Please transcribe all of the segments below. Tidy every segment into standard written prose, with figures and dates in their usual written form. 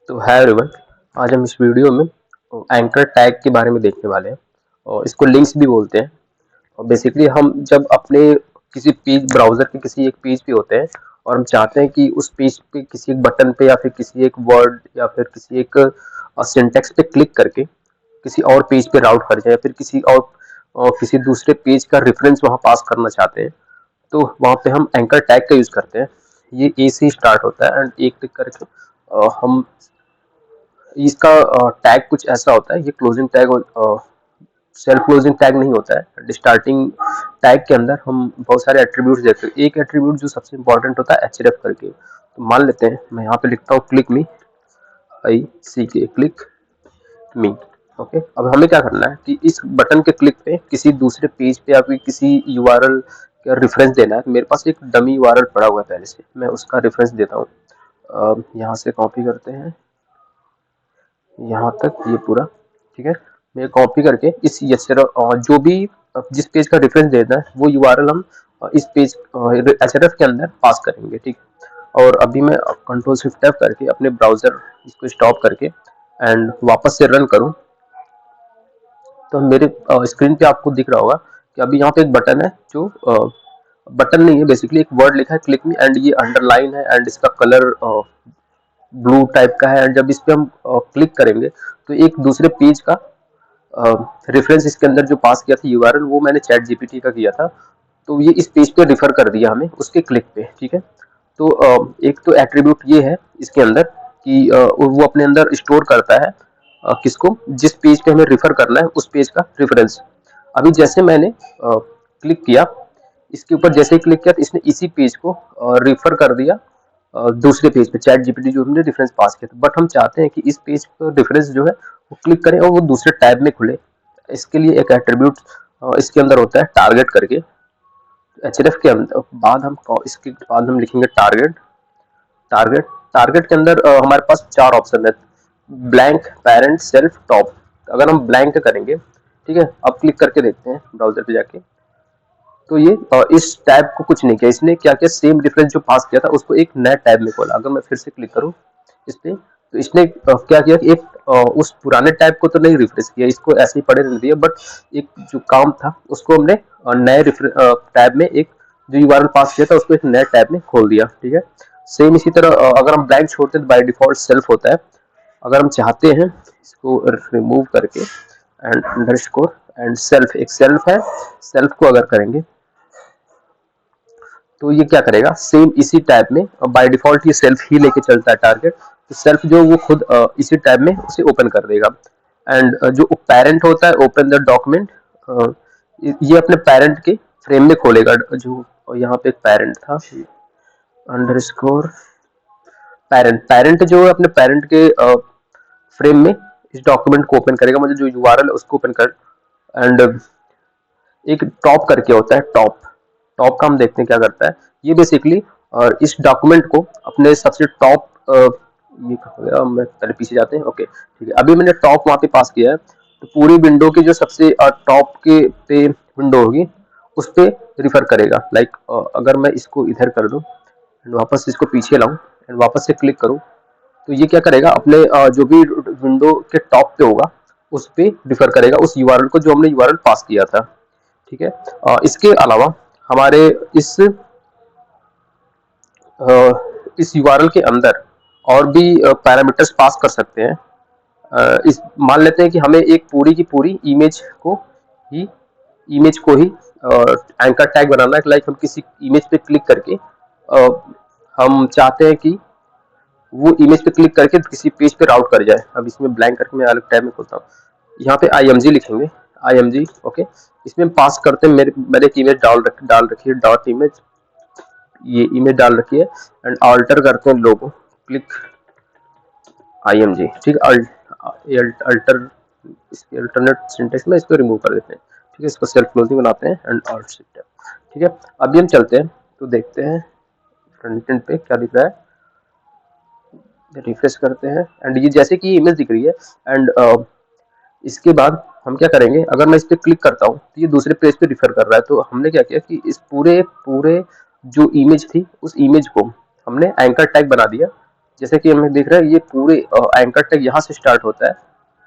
तो है एवरीवन, आज हम इस वीडियो में एंकर टैग के बारे में देखने वाले हैं और इसको लिंक्स भी बोलते हैं। और बेसिकली हम जब अपने किसी पेज ब्राउजर के किसी एक पेज पे होते हैं और हम चाहते हैं कि उस पेज पे किसी एक बटन पे या फिर किसी एक वर्ड या फिर किसी एक सिंटेक्स पे क्लिक करके किसी और पेज पे राउट कर जाए या फिर किसी दूसरे पेज का रेफरेंस वहाँ पास करना चाहते हैं, तो वहाँ पे हम एंकर टैग का यूज करते हैं। ये ए से स्टार्ट होता है एंड एक क्लिक करके हम इसका टैग कुछ ऐसा होता है। ये closing tag self closing tag नहीं होता है। स्टार्टिंग टैग के अंदर हम बहुत सारे एट्रीब्यूट्स देते हैं। एक एट्रीब्यूट जो सबसे इंपॉर्टेंट होता है href करके, तो मान लेते हैं मैं यहाँ पे लिखता हूँ क्लिक मी, क्लिक मी। ओके, अब हमें क्या करना है कि इस बटन के क्लिक पे किसी दूसरे पेज पे या फिर किसी यूआरएल का रेफरेंस देना है। तो मेरे पास एक डमी यूआरएल पड़ा हुआ है पहले से, मैं उसका रेफरेंस देता हूँ। यहाँ से कॉपी करते हैं यहाँ तक, ये पूरा ठीक है। मैं कॉपी करके इस जो भी जिस पेज का रेफरेंस देना है वो यूआरएल हम इस पेज href के अंदर पास करेंगे, ठीक। और अभी मैं कंट्रोल शिफ्ट F करके अपने ब्राउजर इसको स्टॉप करके एंड वापस से रन करूं, तो मेरे स्क्रीन पे आपको दिख रहा होगा कि अभी यहाँ पे एक बटन है जो बटन नहीं है, बेसिकली एक वर्ड लिखा है क्लिक मी एंड ये अंडरलाइन है एंड इसका कलर ब्लू टाइप का है। एंड जब इस पे हम क्लिक करेंगे तो एक दूसरे पेज का रेफरेंस इसके अंदर जो पास किया था यूआरएल, वो मैंने चैट जीपीटी का किया था, तो ये इस पेज पे रिफर कर दिया हमें उसके क्लिक पे, ठीक है। तो एक तो एट्रीब्यूट ये है इसके अंदर कि वो अपने अंदर स्टोर करता है किसको, जिस पेज पे हमें रिफर करना है उस पेज का रेफरेंस। अभी जैसे मैंने क्लिक किया इसके ऊपर, जैसे ही क्लिक किया तो इसने इसी पेज को रिफर कर दिया दूसरे पेज पे, चैट जीपीटी जो हमने रेफरेंस पास किया था। बट हम चाहते हैं कि इस पेज पर रेफरेंस जो है वो क्लिक करें और वो दूसरे टैब में खुले। इसके लिए एक एट्रीब्यूट इसके अंदर होता है टारगेट करके। href के अंदर बाद हम इसके बाद हम लिखेंगे टारगेट। टारगेट टारगेट के अंदर हमारे पास चार ऑप्शन है, ब्लैंक, पेरेंट, सेल्फ, टॉप। अगर हम ब्लैंक करेंगे, ठीक है, अब क्लिक करके देखते हैं ब्राउजर पे जाके, तो ये इस टैब को कुछ नहीं किया। इसने क्या किया, सेम डिफरेंस जो पास किया था उसको एक नया टैब में खोला। अगर मैं फिर से क्लिक करूं इस पे, तो इसने क्या किया कि एक उस पुराने टैब को तो नहीं रिफ्रेश किया, इसको ऐसे ही पड़े रहने दिया, बट एक जो काम था उसको हमने नए टैब में, एक जो यूआरएल पास किया था उसको एक नए टैब में खोल दिया, ठीक है। सेम इसी तरह अगर हम ब्लैंक छोड़ते हैं तो बाय डिफॉल्ट सेल्फ होता है। अगर हम चाहते हैं इसको रिमूव करके एंड अंडरस्कोर एंड सेल्फ, एक सेल्फ है, सेल्फ को अगर करेंगे तो ये क्या करेगा, सेम इसी टैब में बाय डिफॉल्ट ये सेल्फ ही लेके चलता है टारगेट, तो सेल्फ जो वो खुद इसी टैब में उसे ओपन कर देगा। एंड जो पेरेंट होता है, ओपन द डॉक्यूमेंट, ये अपने पेरेंट के फ्रेम में खोलेगा। जो यहाँ पे एक पेरेंट था, अंडरस्कोर पेरेंट, पेरेंट जो है अपने पेरेंट के फ्रेम में इस डॉक्यूमेंट को ओपन करेगा, मतलब जो यूआरएल है उसको ओपन कर। एंड एक टॉप करके होता है, टॉप, टॉप का हम देखते हैं क्या करता है। ये बेसिकली इस डॉक्यूमेंट को अपने सबसे टॉप, ये हो गया, मैं पहले पीछे जाते हैं, ओके ठीक है। अभी मैंने टॉप वहाँ पे पास किया है, तो पूरी विंडो की जो सबसे टॉप के पे विंडो होगी उस पे रिफर करेगा। लाइक अगर मैं इसको इधर कर दूं एंड वापस इसको पीछे लाऊं एंड वापस से क्लिक करूं, तो ये क्या करेगा, अपने जो भी विंडो के टॉप पे होगा उस पे रिफर करेगा, उस यूआरएल को जो हमने यूआरएल पास किया था, ठीक है। इसके अलावा हमारे इस यूआरएल के अंदर और भी पैरामीटर्स पास कर सकते हैं। इस मान लेते हैं कि हमें एक पूरी की पूरी ही इमेज को ही एंकर टैग बनाना है। लाइक हम किसी इमेज पे क्लिक करके हम चाहते हैं कि वो इमेज पे क्लिक करके किसी पेज पे राउट कर जाए। अब इसमें ब्लैंक करके मैं अलग टैब में खोलता हूँ, यहाँ पे img लिखेंगे, img, ओके। इसमें पास करते हैं, मैंने एक इमेज डाल रखी है, डॉट इमेज, ये इमेज डाल रखी है एंड अल्टर करते हैं लोगो, क्लिक img, ठीक है। अल्टर, इसके अल्टरनेट सिंटेक्स में इसको रिमूव कर देते हैं, ठीक है। इसको सेल्फ क्लोजिंग बनाते हैं एंड ऑल्ट शिफ्ट, ठीक है। अभी हम चलते हैं तो देखते हैं फ्रंट एंड पे क्या दिख रहा है, रिफ्रेश करते हैं एंड ये जैसे कि इमेज दिख रही है। एंड इसके बाद हम क्या करेंगे, अगर मैं इस पर क्लिक करता हूँ तो ये दूसरे पेज पे रिफर कर रहा है। तो हमने क्या किया कि इस पूरे पूरे जो इमेज थी उस इमेज को हमने एंकर टैग बना दिया, जैसे कि हमें दिख रहा है ये पूरे एंकर टैग यहाँ से स्टार्ट होता है,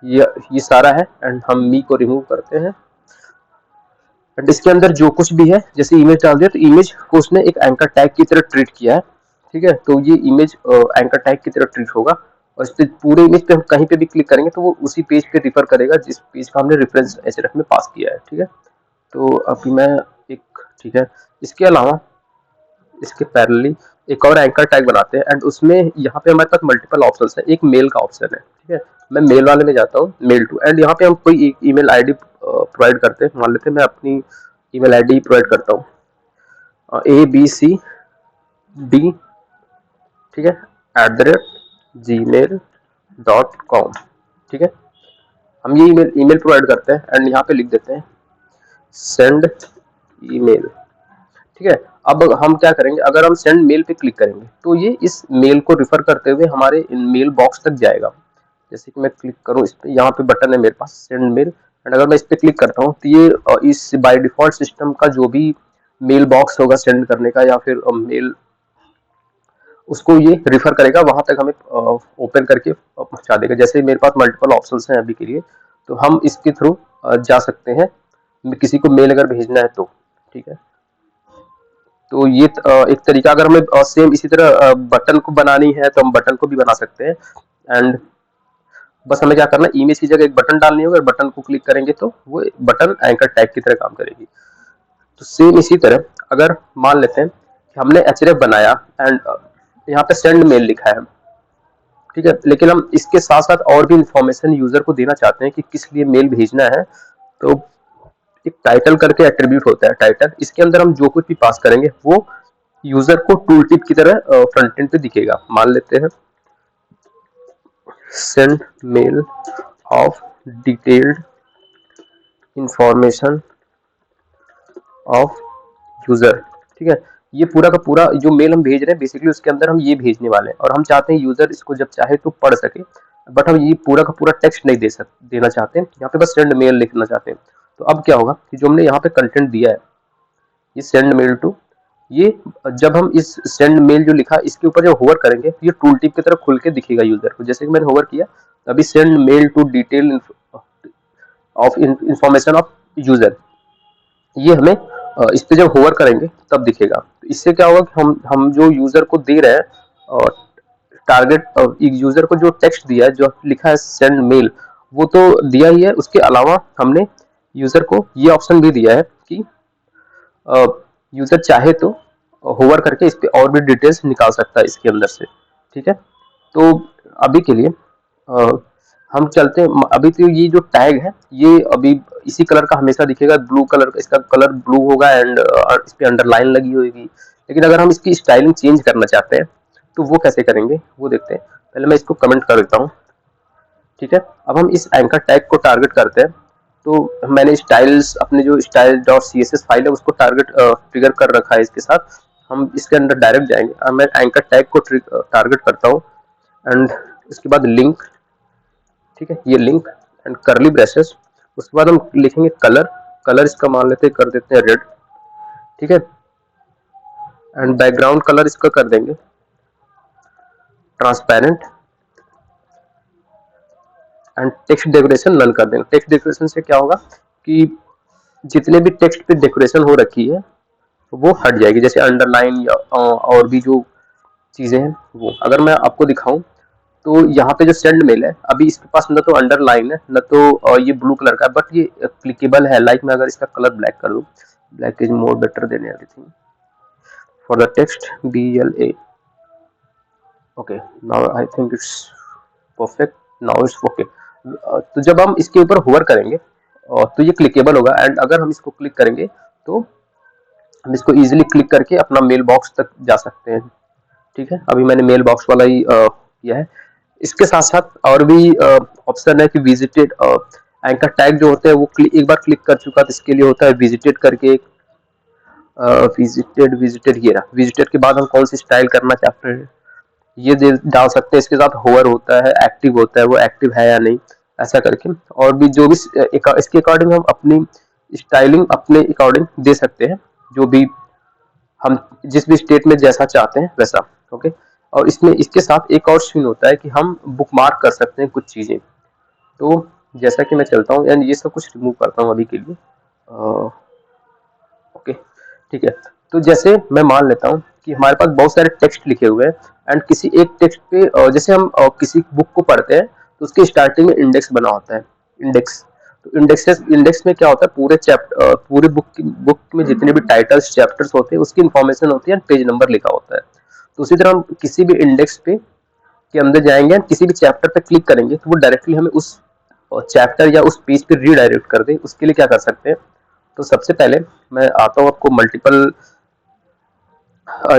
ये सारा है, एंड हम मी को रिमूव करते हैं एंड इसके अंदर जो कुछ भी है, जैसे इमेज डाल दिया तो इमेज को उसने एक एंकर टैग की तरह ट्रीट किया है, ठीक है। तो ये इमेज एंकर टैग की तरह ट्रीट होगा, और इस पे पूरे इमेज पे हम कहीं पे भी क्लिक करेंगे तो वो उसी पेज पे रिफर करेगा जिस पेज का हमने रेफरेंस href में पास किया है, ठीक है। तो अभी मैं एक, ठीक है, इसके अलावा इसके पैरेलली एक और एंकर टैग बनाते हैं, एंड उसमें यहाँ पे हमारे पास मल्टीपल ऑप्शंस है, एक मेल का ऑप्शन है, ठीक है। मैं मेल वाले में जाता हूँ, मेल टू, एंड यहाँ पे हम कोई एक ईमेल आईडी प्रोवाइड करते हैं। मान लेते हैं मैं अपनी ईमेल आईडी प्रोवाइड करता हूँ abcd, ठीक है, @gmail.com, ठीक है। हम ये ईमेल प्रोवाइड करते हैं एंड यहाँ पे लिख देते हैं सेंड ईमेल, ठीक है। अब हम क्या करेंगे, अगर हम सेंड मेल पे क्लिक करेंगे तो ये इस मेल को रिफर करते हुए हमारे इन मेल बॉक्स तक जाएगा। जैसे कि मैं क्लिक करूं इस पे, यहाँ पे बटन है मेरे पास सेंड मेल, एंड अगर मैं इस पे क्लिक करता हूँ तो ये इस बाय डिफॉल्ट सिस्टम का जो भी मेल बॉक्स होगा सेंड करने का या फिर मेल, उसको ये रिफर करेगा, वहां तक हमें ओपन करके पहुंचा देगा। जैसे मेरे पास मल्टीपल ऑप्शंस हैं अभी के लिए, तो हम इसके थ्रू जा सकते हैं किसी को मेल अगर भेजना है तो, ठीक है। तो ये एक तरीका, अगर हमें सेम इसी तरह बटन को बनानी है तो हम बटन को भी बना सकते हैं, एंड बस हमें क्या करना है, इमेज की जगह एक बटन डालनी होगी, बटन को क्लिक करेंगे तो वो बटन एंकर टैग की तरह काम करेगी। तो सेम इसी तरह अगर मान लेते हैं कि हमने href बनाया एंड यहाँ पे सेंड मेल लिखा है, ठीक है, लेकिन हम इसके साथ साथ और भी इंफॉर्मेशन यूजर को देना चाहते हैं कि किस लिए मेल भेजना है, तो एक टाइटल करके एट्रीब्यूट होता है टाइटल, इसके अंदर हम जो कुछ भी पास करेंगे वो यूजर को टूल टिप की तरह फ्रंट एंड पे दिखेगा। मान लेते हैं send mail of detailed information of user, ठीक है। ये पूरा का पूरा जो मेल हम भेज रहे हैं बेसिकली उसके अंदर हम ये भेजने वाले हैं, और हम चाहते हैं यूजर इसको जब चाहे तो पढ़ सके, बट हम ये पूरा का पूरा टेक्स्ट नहीं देना चाहते हैं, यहाँ पे बस सेंड मेल लिखना चाहते हैं। तो अब क्या होगा कि जो हमने यहाँ पे कंटेंट दिया है, ये सेंड मेल टू, ये जब हम इस सेंड मेल जो लिखा इसके ऊपर जब होवर करेंगे ये टूल टिप की तरफ खुल के दिखेगा यूजर को। जैसे कि मैंने होवर किया अभी send mail to detail of information of user, ये हमें इस पे जब होवर करेंगे तब दिखेगा। तो इससे क्या होगा कि हम जो यूजर को दे रहे हैं टारगेट, एक यूजर को जो टेक्स्ट दिया है जो लिखा है सेंड मेल, वो तो दिया ही है, उसके अलावा हमने यूजर को ये ऑप्शन भी दिया है कि यूजर चाहे तो होवर करके इस पे और भी डिटेल्स निकाल सकता है इसके अंदर से, ठीक है। तो अभी के लिए हम चलते हैं, अभी तो ये जो टैग है ये अभी इसी कलर का हमेशा दिखेगा, ब्लू कलर का, इसका कलर ब्लू होगा एंड इस पे अंडरलाइन लगी होगी। लेकिन अगर हम इसकी स्टाइलिंग चेंज करना चाहते हैं तो वो कैसे करेंगे वो देखते हैं। पहले मैं इसको कमेंट कर देता हूँ, ठीक है। अब हम इस एंकर टैग को टारगेट करते हैं, तो मैंने स्टाइल्स अपने जो स्टाइल डॉट css फाइल है उसको ट्रिगर कर रखा है इसके साथ। हम इसके अंदर डायरेक्ट जाएंगे, अब मैं एंकर टैग को टारगेट करता हूँ एंड इसके बाद लिंक, ठीक है, ये लिंक एंड करली ब्रेसेस, उसके बाद हम लिखेंगे कलर इसका मान लेते हैं, कर देते हैं रेड, ठीक है, एंड बैकग्राउंड कलर इसका कर देंगे transparent, and text decoration none कर देंगे। टेक्स्ट डेकोरेशन से क्या होगा कि जितने भी टेक्स्ट पे डेकोरेशन हो रखी है वो हट जाएगी, जैसे अंडरलाइन या और भी जो चीजें हैं वो। अगर मैं आपको दिखाऊं तो यहाँ पे जो सेंड मेल है अभी इसके पास न तो अंडरलाइन है न तो ये ब्लू कलर का है, बट ये क्लिकेबल है। लाइक मैं अगर इसका कलर ब्लैक कर दूं, black is more better than everything for the text BLA, okay now I think it's perfect, now it's okay. तो जब हम इसके ऊपर होवर करेंगे तो ये क्लिकेबल होगा, एंड अगर हम इसको क्लिक करेंगे तो हम इसको इजीली क्लिक करके अपना मेल बॉक्स तक जा सकते हैं, ठीक है। अभी मैंने मेल बॉक्स वाला ही किया है। इसके साथ साथ और भी ऑप्शन है कि विजिटेड एंकर टैग जो होते हैं वो एक बार क्लिक कर चुका तो इसके लिए होता है विजिटेड करके, विजिटेड ये रहा। विजिटेड के बाद हम कौन सी स्टाइल करना चाहते हैं ये डाल सकते हैं। इसके साथ होवर होता है, एक्टिव होता है, वो एक्टिव है या नहीं, ऐसा करके। और भी जो भी इसके अकॉर्डिंग हम अपनी स्टाइलिंग अपने अकॉर्डिंग दे सकते हैं, जो भी हम जिस भी स्टेट में जैसा चाहते हैं वैसा, ओके। और इसमें इसके साथ एक और सीन होता है कि हम बुकमार्क कर सकते हैं कुछ चीज़ें। तो जैसा कि मैं चलता हूँ एंड ये सब कुछ रिमूव करता हूँ अभी के लिए। ओके, ठीक है। तो जैसे मैं मान लेता हूँ कि हमारे पास बहुत सारे टेक्स्ट लिखे हुए हैं एंड किसी एक टेक्स्ट पे जैसे हम किसी बुक को पढ़ते हैं तो उसके स्टार्टिंग में इंडेक्स बना होता है, इंडेक्स। तो इंडेक्स में क्या होता है, पूरे बुक में जितने भी टाइटल्स चैप्टर्स होते हैं उसकी इन्फॉर्मेशन होती है, पेज नंबर लिखा होता है। तो उसी तरह हम किसी भी इंडेक्स पे के अंदर जाएंगे, किसी भी चैप्टर पे क्लिक करेंगे तो वो डायरेक्टली हमें उस चैप्टर या उस पेज पे रीडायरेक्ट कर दे। उसके लिए क्या कर सकते हैं, तो सबसे पहले मैं आता हूँ आपको मल्टीपल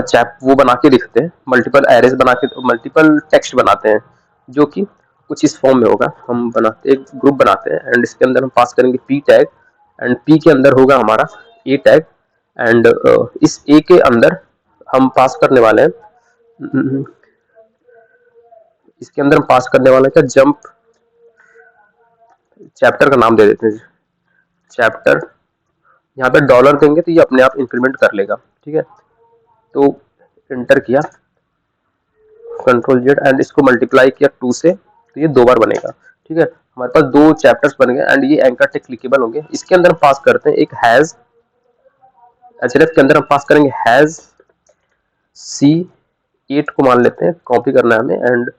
चैप वो बना के लिखते हैं, मल्टीपल एरेज बना के मल्टीपल टेक्स्ट बनाते हैं जो कि कुछ इस फॉर्म में होगा। हम बनाते एक ग्रुप बनाते हैं एंड इसके अंदर हम पास करेंगे पी टैग एंड पी के अंदर होगा हमारा ए टैग एंड इस ए के अंदर हम पास करने वाले हैं, इसके अंदर हम पास करने वाले हैं क्या, जंप, चैप्टर का नाम दे देते हैं चैप्टर। यहाँ पे डॉलर देंगे तो ये अपने आप इंक्रीमेंट कर लेगा, ठीक है। तो एंटर किया, कंट्रोल जेड एंड इसको मल्टीप्लाई किया 2 से तो ये 2 बार बनेगा, ठीक है। हमारे पास 2 चैप्टर्स बन गए एंड ये एंकर टेक क्लिकेबल होंगे। इसके अंदर हम पास करते हैं एक हैज, एचएलएफ के अंदर हम पास करेंगे हैज सी 8 को मान लेते हैं, कॉपी करना है हमें एंड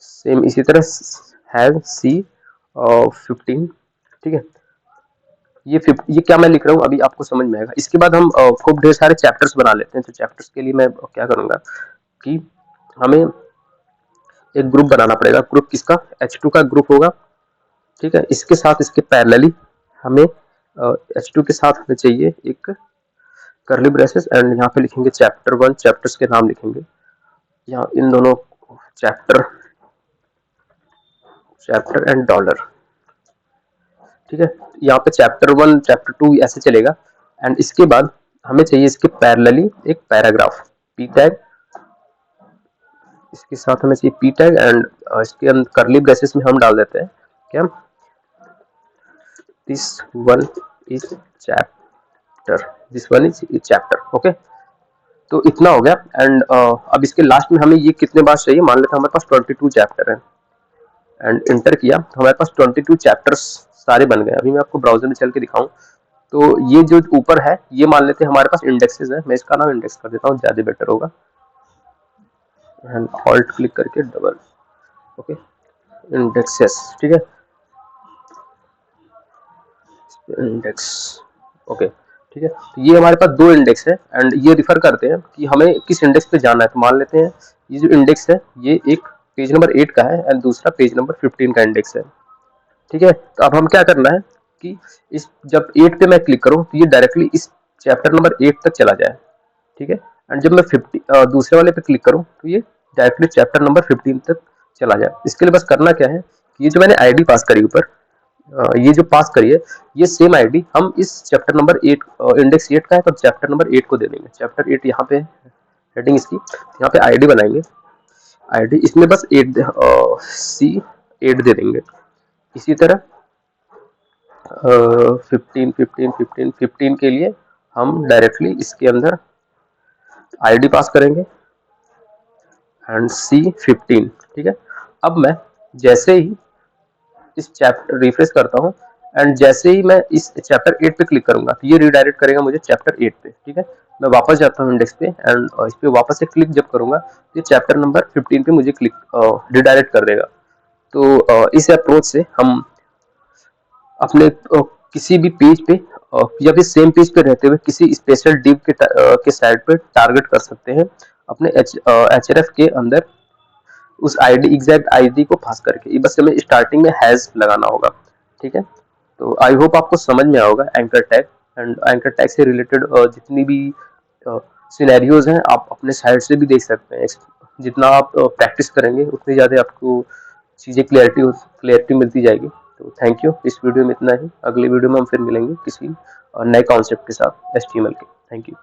सेम इसी तरह हैज सी 15, ठीक है। ये क्या मैं लिख रहा हूँ अभी आपको समझ में आएगा। इसके बाद हम खूब ढेर सारे चैप्टर्स बना लेते हैं। तो चैप्टर्स के लिए मैं क्या करूंगा कि हमें एक ग्रुप बनाना पड़ेगा। ग्रुप किसका, H2 का ग्रुप होगा, ठीक है। इसके साथ इसके पैरेलली हमें H2 के साथ हमें चाहिए एक करली ब्रेसेस एंड यहाँ पे लिखेंगे चैप्टर 1, चैप्टर्स के नाम लिखेंगे यहाँ इन दोनों चैप्टर एंड डॉलर, ठीक है। यहाँ पे चैप्टर 1 चैप्टर 2 ऐसे चलेगा एंड इसके बाद हमें चाहिए इसके पैरेलली एक पैराग्राफ पी टैग, इसके साथ हमें चाहिए पी टैग एंड इसके अंदर करली ब्रेसेस में हम डाल देते हैं क्या, this one is chapter, this one is chapter, okay. तो इतना हो गया एंड अब इसके लास्ट में हमें ये कितने बार चाहिए, मान लेते हैं हमारे पास 22 चैप्टर है एंड इंटर किया तो हमारे पास 22 चैप्टर्स सारे बन गए। अभी मैं आपको ब्राउजर में चल के दिखाऊं तो ये जो ऊपर है ये मान लेते हैं हमारे पास इंडेक्सेस है। मैं इसका नाम इंडेक्स कर देता हूँ, ज्यादा बेटर होगा एंड ऑल्ट क्लिक करके डबल, ओके, इंडेक्सेस, ठीक है, इंडेक्स, ओके, ठीक है। तो ये हमारे पास 2 इंडेक्स है एंड ये रिफर करते हैं कि हमें किस इंडेक्स पे जाना है। तो मान लेते हैं ये जो इंडेक्स है ये एक पेज नंबर 8 का है एंड दूसरा पेज नंबर 15 का इंडेक्स है, ठीक है। तो अब हम क्या करना है कि इस जब 8 पे मैं क्लिक करूं तो ये डायरेक्टली इस चैप्टर नंबर 8 तक चला जाए, ठीक है। एंड जब मैं 50 दूसरे वाले पे क्लिक करूं तो ये डायरेक्टली चैप्टर नंबर 15 तक चला जाए। इसके लिए बस करना क्या है कि ये जो मैंने आईडी पास करी ऊपर, ये जो पास करी है ये सेम आईडी हम इस चैप्टर नंबर 8 इंडेक्स 8 का है तो चैप्टर नंबर 8 को दे देंगे। चैप्टर 8 यहाँ पे हेडिंग इसकी, यहाँ पे आईडी बनाएंगे, आईडी इसमें बस 8 सी 8 दे देंगे। इसी तरह 15 15 15 15 के लिए हम डायरेक्टली इसके अंदर आईडी पास करेंगे एंड C15, ठीक है। अब मैं जैसे ही इस चैप्टर रिफ्रेश करता हूँ एंड जैसे ही मैं इस चैप्टर 8 पे क्लिक करूंगा तो ये रिडायरेक्ट करेगा मुझे चैप्टर 8 पे, ठीक है। मैं वापस जाता हूँ इंडेक्स पे एंड इस पे वापस से क्लिक जब करूंगा तो ये चैप्टर नंबर 15 पे मुझे क्लिक रिडायरेक्ट कर देगा। तो इस अप्रोच से हम अपने किसी भी पेज पे या फिर सेम पेज पे रहते हुए किसी स्पेशल डिव के साइड पे टारगेट कर सकते हैं अपने एचआरएफ के अंदर उस आईडी एग्जैक्ट आईडी को पास करके। ये बस हमें स्टार्टिंग में हैज लगाना होगा, ठीक है। तो आई होप आपको समझ में आएगा anchor tag and anchor tag से रिलेटेड जितनी भी सिनेरियोज हैं आप अपने साइड से भी देख सकते हैं। जितना आप प्रैक्टिस करेंगे उतनी ज़्यादा आपको चीज़ें क्लियरिटी मिलती जाएगी। तो थैंक यू, इस वीडियो में इतना ही। अगले वीडियो में हम फिर मिलेंगे किसी नए कॉन्सेप्ट के साथ HTML के। Thank you.